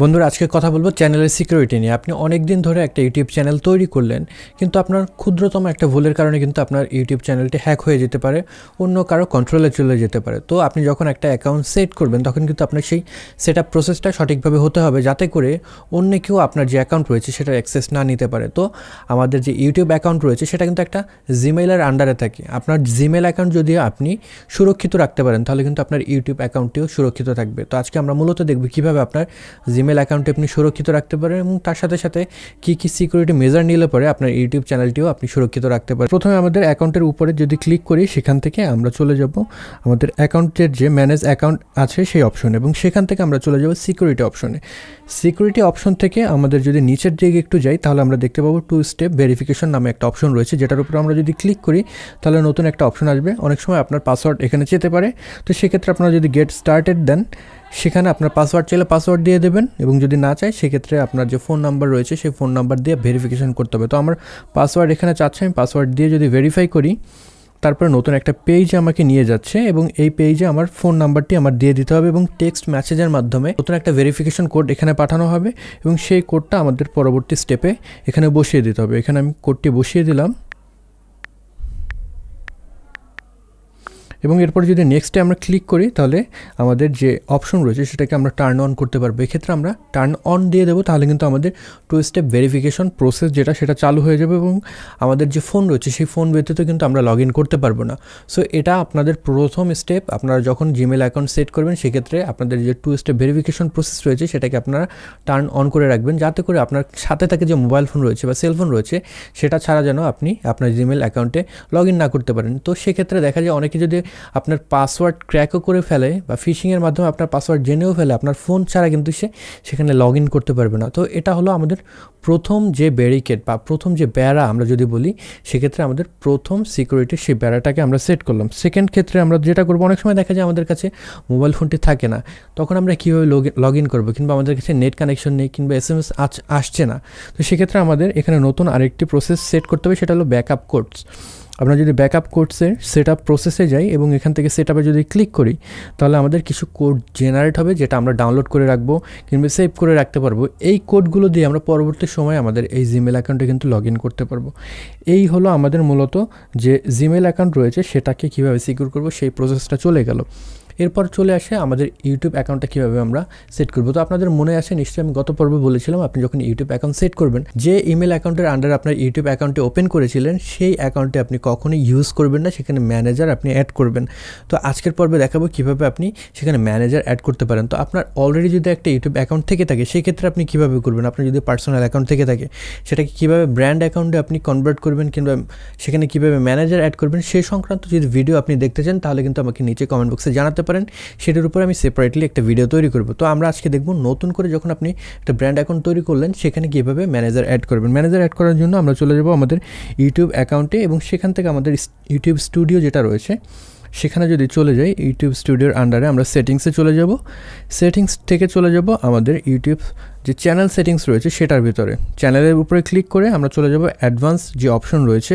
বন্ধুরা আজকে কথা বলবো চ্যানেলের সিকিউরিটি নিয়ে। আপনি অনেক দিন ধরে একটা ইউটিউব চ্যানেল তৈরি করলেন, কিন্তু আপনার ক্ষুদ্রতম একটা ভুলের কারণে কিন্তু আপনার ইউটিউব চ্যানেলটি হ্যাক হয়ে যেতে পারে, অন্য কারো কন্ট্রোলে চলে যেতে পারে। তো আপনি যখন একটা অ্যাকাউন্ট সেট করবেন তখন কিন্তু আপনার সেই সেটআপ প্রসেসটা সঠিকভাবে হতে হবে, যাতে করে অন্য কেউ আপনার যে অ্যাকাউন্ট রয়েছে সেটার অ্যাক্সেস না নিতে পারে। তো আমাদের যে ইউটিউব অ্যাকাউন্ট রয়েছে সেটা কিন্তু একটা জিমেইলের আন্ডারে থাকে। আপনার জিমেইল অ্যাকাউন্ট যদি আপনি সুরক্ষিত রাখতে পারেন তাহলে কিন্তু আপনার ইউটিউব অ্যাকাউন্টটিও সুরক্ষিত থাকবে। তো আজকে আমরা মূলত দেখব কীভাবে আপনার জিমেল অ্যাকাউন্টে আপনি সুরক্ষিত রাখতে পারেন এবং তার সাথে সাথে কী কী সিকিউরিটি মেজার নিলে পরে আপনার ইউটিউব চ্যানেলটিও আপনি সুরক্ষিত রাখতে পারেন। প্রথমে আমাদের অ্যাকাউন্টের উপরে যদি ক্লিক করি, সেখান থেকে আমরা চলে যাব আমাদের অ্যাকাউন্টের যে ম্যানেজ অ্যাকাউন্ট আছে সেই অপশনে, এবং সেখান থেকে আমরা চলে যাব সিকিউরিটি অপশনে। সিকিউরিটি অপশন থেকে আমাদের যদি নিচের দিকে একটু যাই তাহলে আমরা দেখতে পাবো 2 স্টেপ ভেরিফিকেশন নামে একটা অপশন রয়েছে, যেটার উপর আমরা যদি ক্লিক করি তাহলে নতুন একটা অপশন আসবে। অনেক সময় আপনার পাসওয়ার্ড এখানে যেতে পারে, তো সেক্ষেত্রে আপনারা যদি গেট স্টার্টেড দেন সেখানে আপনার পাসওয়ার্ড চাইলে পাসওয়ার্ড দিয়ে দেবেন, এবং যদি না চাই সেক্ষেত্রে আপনার যে ফোন নাম্বার রয়েছে সেই ফোন নাম্বার দিয়ে ভেরিফিকেশন করতে হবে। তো আমার পাসওয়ার্ড এখানে চাচ্ছে, আমি পাসওয়ার্ড দিয়ে যদি ভেরিফাই করি তারপরে নতুন একটা পেজে আমাকে নিয়ে যাচ্ছে, এবং এই পেজে আমার ফোন নাম্বারটি আমার দিয়ে দিতে হবে এবং টেক্সট মেসেজের মাধ্যমে নতুন একটা ভেরিফিকেশন কোড এখানে পাঠানো হবে, এবং সেই কোডটা আমাদের পরবর্তী স্টেপে এখানে বসিয়ে দিতে হবে। এখানে আমি কোডটি বসিয়ে দিলাম, এবং এরপর যদি নেক্সটে আমরা ক্লিক করি তাহলে আমাদের যে অপশন রয়েছে সেটাকে আমরা টার্ন অন করতে পারবো। এক্ষেত্রে আমরা টার্ন অন দিয়ে দেবো, তাহলে কিন্তু আমাদের 2 স্টেপ ভেরিফিকেশন প্রসেস সেটা চালু হয়ে যাবে, এবং আমাদের যে ফোন রয়েছে সেই ফোন ব্যতীত কিন্তু আমরা লগ ইন করতে পারবো না। সো এটা আপনাদের প্রথম স্টেপ। আপনারা যখন জিমেল অ্যাকাউন্ট সেট করবেন সেক্ষেত্রে আপনাদের যে 2 স্টেপ ভেরিফিকেশন প্রসেস রয়েছে সেটাকে আপনারা টার্ন অন করে রাখবেন, যাতে করে আপনার সাথে থাকে যে মোবাইল ফোন রয়েছে বা সেলফোন রয়েছে সেটা ছাড়া যেন আপনি আপনার জিমেল অ্যাকাউন্টে লগ ইন না করতে পারেন। তো সেক্ষেত্রে দেখা যায় অনেকে যদি আপনার পাসওয়ার্ড ক্র্যাকও করে ফেলে বা ফিশিংয়ের মাধ্যমে আপনার পাসওয়ার্ড জেনেও ফেলে, আপনার ফোন ছাড়া কিন্তু সে সেখানে লগ ইন করতে পারবে না। তো এটা হলো আমাদের প্রথম যে ব্যারিকেড বা প্রথম যে বেড়া আমরা যদি বলি, সেক্ষেত্রে আমাদের প্রথম সিকিউরিটির সেই বেড়াটাকে আমরা সেট করলাম। সেকেন্ড ক্ষেত্রে আমরা যেটা করবো, অনেক সময় দেখা যায় আমাদের কাছে মোবাইল ফোনটি থাকে না, তখন আমরা কীভাবে লগ ইন করবো, কিংবা আমাদের কাছে নেট কানেকশন নেই কিংবা SMS আসছে না। তো সেক্ষেত্রে আমাদের এখানে নতুন আরেকটি প্রসেস সেট করতে হবে, সেটা হলো ব্যাকআপ কোডস। আমরা যদি ব্যাকআপ কোডসের সেটআপ প্রসেসে যাই এবং এখান থেকে সেটআপে যদি ক্লিক করি তাহলে আমাদের কিছু কোড জেনারেট হবে, যেটা আমরা ডাউনলোড করে রাখবো কিংবা সেভ করে রাখতে পারবো। এই কোডগুলো দিয়ে আমরা পরবর্তী সময়ে আমাদের এই জিমেল অ্যাকাউন্টে কিন্তু লগ ইন করতে পারবো। এই হলো আমাদের মূলত যে জিমেল অ্যাকাউন্ট রয়েছে সেটাকে কীভাবে সিকিউর করবো সেই প্রসেসটা চলে গেল। এরপর চলে আসে আমাদের ইউটিউব অ্যাকাউন্টটা কীভাবে আমরা সেট করবো। তো আপনাদের মনে আছে নিশ্চয়ই, আমি গত পর্বে বলেছিলাম আপনি যখন ইউটিউব অ্যাকাউন্ট সেট করবেন, যে ইমেল অ্যাকাউন্টের আন্ডারে আপনার ইউটিউব অ্যাকাউন্টে ওপেন করেছিলেন সেই অ্যাকাউন্টে আপনি কখনোই ইউজ করবেন না, সেখানে ম্যানেজার আপনি অ্যাড করবেন। তো আজকের পর্বে দেখাবো কীভাবে আপনি সেখানে ম্যানেজার অ্যাড করতে পারেন। তো আপনার অলরেডি যদি একটা ইউটিউব অ্যাকাউন্ট থেকে থাকে সেক্ষেত্রে আপনি কীভাবে করবেন, আপনার যদি পার্সোনাল অ্যাকাউন্ট থেকে থাকে সেটাকে কীভাবে ব্র্যান্ড অ্যাকাউন্টে আপনি কনভার্ট করবেন কিংবা সেখানে কীভাবে ম্যানেজার অ্যাড করবেন সেই সংক্রান্ত যদি ভিডিও আপনি দেখতে চান তাহলে কিন্তু আমাকে নিচে কমেন্ট বক্সে জানাতে পারেন, সেটার উপরে আমি সেপারেটলি একটা ভিডিও তৈরি করব। তো আমরা আজকে দেখব নতুন করে যখন আপনি একটা ব্র্যান্ড অ্যাকাউন্ট তৈরি করলেন সেখানে কীভাবে ম্যানেজার অ্যাড করবেন। ম্যানেজার অ্যাড করার জন্য আমরা চলে যাব আমাদের ইউটিউব অ্যাকাউন্টে, এবং সেখান থেকে আমাদের ইউটিউব স্টুডিও যেটা রয়েছে সেখানে যদি চলে যাই, ইউটিউব স্টুডিওর আন্ডারে আমরা সেটিংসে চলে যাব। সেটিংস থেকে চলে যাব আমাদের ইউটিউব যে চ্যানেল সেটিংস রয়েছে সেটার ভিতরে। চ্যানেলের উপরে ক্লিক করে আমরা চলে যাব অ্যাডভান্স যে অপশন রয়েছে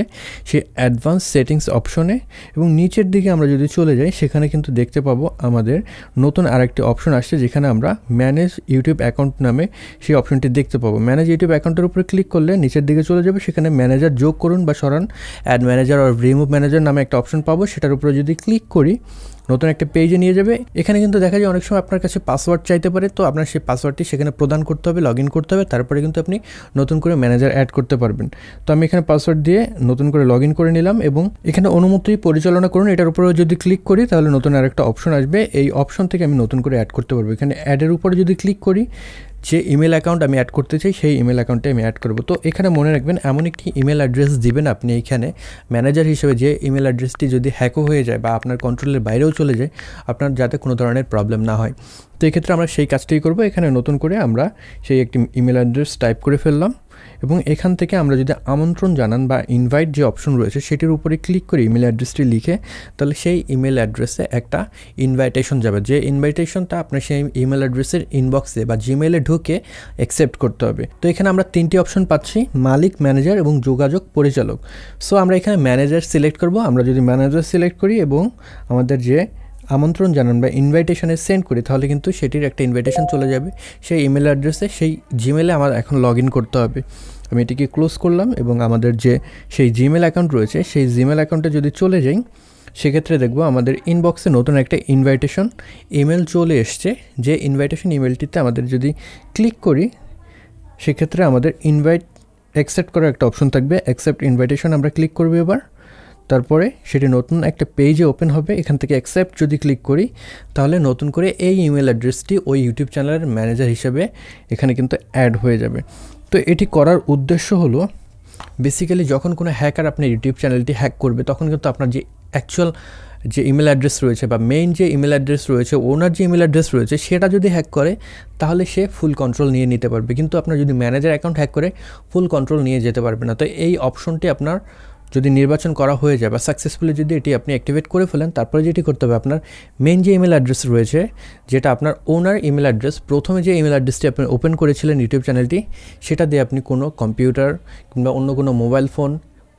সেই অ্যাডভান্স সেটিংস অপশনে, এবং নিচের দিকে আমরা যদি চলে যাই সেখানে কিন্তু দেখতে পাবো আমাদের নতুন আরেকটি অপশন আসছে, যেখানে আমরা ম্যানেজ ইউটিউব অ্যাকাউন্ট নামে সেই অপশনটি দেখতে পাবো। ম্যানেজ ইউটিউব অ্যাকাউন্টের উপরে ক্লিক করলে নিচের দিকে চলে যাবে, সেখানে ম্যানেজার যোগ করুন বা সরান, অ্যাড ম্যানেজার আর রিমুভ ম্যানেজার নামে একটা অপশন পাবো। সেটার উপরে যদি ক্লিক করি নতুন একটা পেজে নিয়ে যাবে। এখানে কিন্তু দেখা যায় অনেক সময় আপনার কাছে পাসওয়ার্ড চাইতে পারে, তো আপনার সেই পাসওয়ার্ডটি সেখানে প্রদান করতে হবে, লগ ইন করতে হবে, তারপরে কিন্তু আপনি নতুন করে ম্যানেজার অ্যাড করতে পারবেন। তো আমি এখানে পাসওয়ার্ড দিয়ে নতুন করে লগ ইন করে নিলাম, এবং এখানে অনুমতি পরিচালনা করুন এটার উপরে যদি ক্লিক করি তাহলে নতুন আরেকটা অপশন আসবে, এই অপশন থেকে আমি নতুন করে অ্যাড করতে পারবো। এখানে অ্যাডের উপরে যদি ক্লিক করি যে ইমেল অ্যাকাউন্ট আমি অ্যাড করতে চাই সেই ইমেল অ্যাকাউন্টে আমি অ্যাড করব। তো এখানে মনে রাখবেন এমন একটি ইমেল অ্যাড্রেস দিবেন আপনি এখানে ম্যানেজার হিসেবে, যে ইমেল অ্যাড্রেসটি যদি হ্যাকও হয়ে যায় বা আপনার কন্ট্রোলের বাইরেও চলে যায়, আপনার যাতে কোনো ধরনের প্রবলেম না হয়। তো এক্ষেত্রে আমরা সেই কাজটাই করব। এখানে নতুন করে আমরা সেই একটি ইমেল অ্যাড্রেস টাইপ করে ফেললাম, এবং এখান থেকে আমরা যদি আমন্ত্রণ জানান বা ইনভাইট যে অপশন রয়েছে সেটির উপরে ক্লিক করি ইমেল অ্যাড্রেসটি লিখে, তাহলে সেই ইমেল অ্যাড্রেসে একটা ইনভাইটেশন যাবে, যে ইনভাইটেশনটা আপনার সেই ইমেল অ্যাড্রেসের ইনবক্সে বা জিমেইলে ঢুকে অ্যাকসেপ্ট করতে হবে। তো এখানে আমরা 3টি অপশন পাচ্ছি, মালিক, ম্যানেজার এবং যোগাযোগ পরিচালক। সো আমরা এখানে ম্যানেজার সিলেক্ট করব। আমরা যদি ম্যানেজার সিলেক্ট করি এবং আমাদের যে আমন্ত্রণ জানান বা ইনভাইটেশনে সেন্ড করি তাহলে কিন্তু সেটির একটা ইনভাইটেশন চলে যাবে সেই ইমেল অ্যাড্রেসে, সেই জিমেলে আমার এখন লগ ইন করতে হবে। আমি এটিকে ক্লোজ করলাম এবং আমাদের যে সেই জিমেল অ্যাকাউন্ট রয়েছে সেই জিমেল অ্যাকাউন্টে যদি চলে যাই সেক্ষেত্রে দেখব আমাদের ইনবক্সে নতুন একটা ইনভাইটেশন ইমেল চলে এসছে। যে ইনভাইটেশন ইমেলটিতে আমাদের যদি ক্লিক করি সেক্ষেত্রে আমাদের ইনভাইট অ্যাকসেপ্ট করার একটা অপশন থাকবে। অ্যাকসেপ্ট ইনভাইটেশন আমরা ক্লিক করব এবার। তারপরে সেটি নতুন একটা পেজে ওপেন হবে। এখান থেকে অ্যাকসেপ্ট যদি ক্লিক করি তাহলে নতুন করে এই ইমেল অ্যাড্রেসটি ওই ইউটিউব চ্যানেলের ম্যানেজার হিসেবে এখানে কিন্তু অ্যাড হয়ে যাবে। তো এটি করার উদ্দেশ্য হলো বেসিক্যালি যখন কোনো হ্যাকার আপনার ইউটিউব চ্যানেলটি হ্যাক করবে তখন কিন্তু আপনার যে অ্যাকচুয়াল যে ইমেল অ্যাড্রেস রয়েছে বা মেইন যে ইমেল অ্যাড্রেস রয়েছে, ওনার যে ইমেল অ্যাড্রেস রয়েছে সেটা যদি হ্যাক করে তাহলে সে ফুল কন্ট্রোল নিয়ে নিতে পারবে, কিন্তু আপনার যদি ম্যানেজার অ্যাকাউন্ট হ্যাক করে ফুল কন্ট্রোল নিয়ে যেতে পারবে না। তো এই অপশনটি আপনার যদি নির্বাচন করা হয়ে যায় বা সাকসেসফুলি যদি এটি আপনি অ্যাক্টিভেট করে ফেলেন, তারপরে যেটি করতে হবে আপনার মেইন যে ইমেল অ্যাড্রেস রয়েছে যেটা আপনার ওনার ইমেল অ্যাড্রেস, প্রথমে যে ইমেল অ্যাড্রেসটি আপনি ওপেন করেছিলেন ইউটিউব চ্যানেলটি সেটা দিয়ে আপনি কোনো কম্পিউটার কিংবা অন্য কোনো মোবাইল ফোন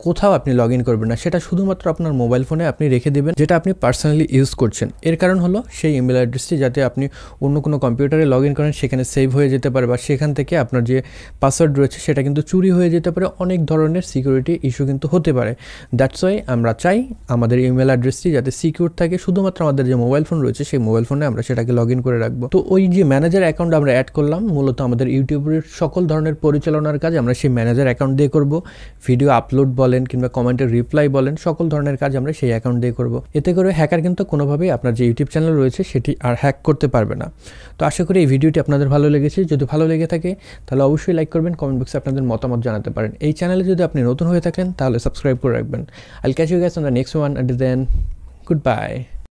কোথাও আপনি লগ ইন করবেন না, সেটা শুধুমাত্র আপনার মোবাইল ফোনে আপনি রেখে দেবেন যেটা আপনি পার্সোনালি ইউজ করছেন। এর কারণ হলো সেই ইমেল অ্যাড্রেসটি যাতে আপনি অন্য কোনো কম্পিউটারে লগ ইন করেন সেখানে সেভ হয়ে যেতে পারে বা সেখান থেকে আপনার যে পাসওয়ার্ড রয়েছে সেটা কিন্তু চুরি হয়ে যেতে পারে, অনেক ধরনের সিকিউরিটি ইস্যু কিন্তু হতে পারে। দ্যাটস ওয়াই আমরা চাই আমাদের ইমেল অ্যাড্রেসটি যাতে সিকিউর থাকে, শুধুমাত্র আমাদের যে মোবাইল ফোন রয়েছে সেই মোবাইল ফোনে আমরা সেটাকে লগ ইন করে রাখবো। তো ওই যে ম্যানেজার অ্যাকাউন্ট আমরা অ্যাড করলাম মূলত আমাদের ইউটিউবের সকল ধরনের পরিচালনার কাজ আমরা সেই ম্যানেজার অ্যাকাউন্ট দিয়ে করব। ভিডিও আপলোড বলেন কিংবা কমেন্টের রিপ্লাই বলেন, সকল ধরনের কাজ আমরা সেই অ্যাকাউন্ট দিয়ে করব। এতে করে হ্যাকার কিন্তু কোনোভাবেই আপনার যে ইউটিউব চ্যানেল রয়েছে সেটি আর হ্যাক করতে পারবে না। তো আশা করি এই ভিডিওটি আপনাদের ভালো লেগেছে। যদি ভালো লেগে থাকে তাহলে অবশ্যই লাইক করবেন, কমেন্ট বক্সে আপনাদের মতামত জানাতে পারেন। এই চ্যানেলে যদি আপনি নতুন হয়ে থাকেন তাহলে সাবস্ক্রাইব করে রাখবেন। I'll catch you guys on the next one. Until then, good by.